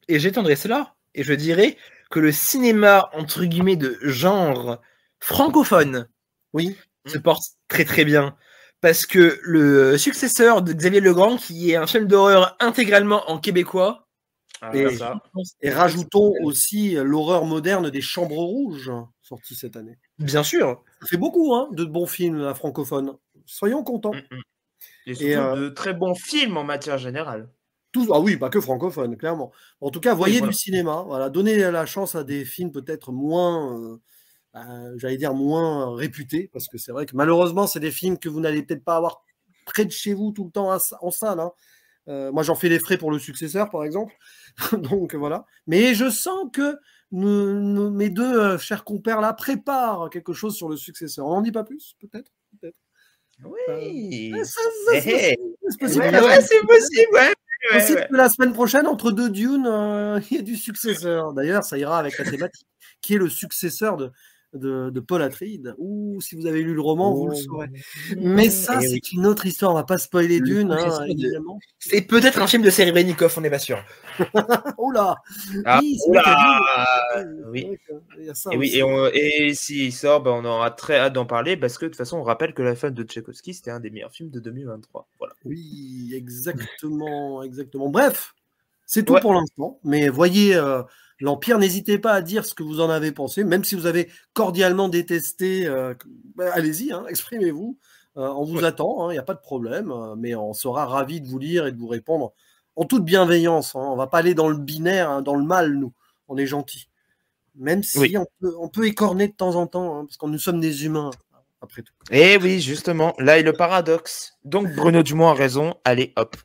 j'étendrai cela. Et je dirais que le cinéma, entre guillemets, de genre francophone Oui, se porte très très bien. Parce que le successeur de Xavier Legrand, qui est un film d'horreur intégralement en québécois, Et- ça. et rajoutons aussi l'horreur moderne des Chambres Rouges, sorti cette année. bien sûr, Ça fait beaucoup hein, de bons films là, francophones. Soyons contents. Et surtout Et, de très bons films en matière générale. Ah oui, pas que francophone, clairement. En tout cas, voyez voilà. du cinéma. Voilà, donnez la chance à des films peut-être moins, j'allais dire moins réputés, parce que c'est vrai que malheureusement, c'est des films que vous n'allez peut-être pas avoir près de chez vous tout le temps en salle. Hein. Moi, j'en fais les frais pour le successeur, par exemple. Donc voilà. Mais je sens que mes deux chers compères là préparent quelque chose sur le successeur. On n'en dit pas plus, peut-être. Oui. C'est possible. C'est possible, ouais. Possible que la semaine prochaine, entre deux Dune, il y ait du successeur. D'ailleurs, ça ira avec la thématique, qui est le successeur de Paul Atreides. Ou si vous avez lu le roman, vous le saurez. Mais ça, Eh c'est oui. une autre histoire. On va pas spoiler Le Dune, hein, successeur de- évidemment. c'est peut-être un film de Serebrennikov, on n'est pas sûr. Oh là Ah, oui, c'est vrai qu'il y a oula, Dune. oui. C'est vrai qu'il y a ça Et oui, aussi. et s'il sort, on aura très hâte d'en parler parce que de toute façon, on rappelle que La Femme de Tchaïkovski, c'était un des meilleurs films de 2023. Voilà. Oui, exactement, exactement. Bref, c'est tout Ouais. pour l'instant. Mais voyez l'Empire, n'hésitez pas à dire ce que vous en avez pensé, même si vous avez cordialement détesté. Allez-y, hein, exprimez-vous. On vous attend, il n'y a pas de problème. Mais on sera ravis de vous lire et de vous répondre en toute bienveillance. Hein. On ne va pas aller dans le binaire, hein, dans le mal, nous. On est gentils. Même si Oui. on peut écorner de temps en temps, hein, parce que nous sommes des humains, après tout. Et oui, justement, là est le paradoxe. Donc Bruno Dumont a raison. Allez, hop.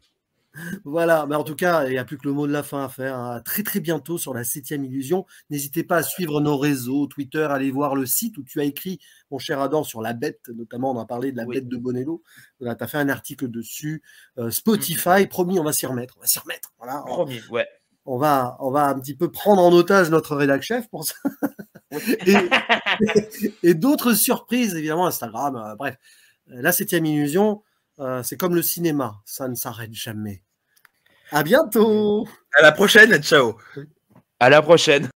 Voilà, mais en tout cas, il n'y a plus que le mot de la fin à faire. Hein. Très très bientôt sur la 7e illusion. N'hésitez pas à suivre nos réseaux, Twitter, allez voir le site où tu as écrit, mon cher Adam, sur la bête, notamment on a parlé de la Oui. bête de Bonello. Voilà, tu as fait un article dessus. Spotify, promis, on va s'y remettre. On va s'y remettre. Voilà, Promis, ouais. on va un petit peu prendre en otage notre rédac chef pour ça. et d'autres surprises, évidemment, Instagram. Bref, la 7e illusion, c'est comme le cinéma, ça ne s'arrête jamais. À bientôt. À la prochaine, ciao. À la prochaine.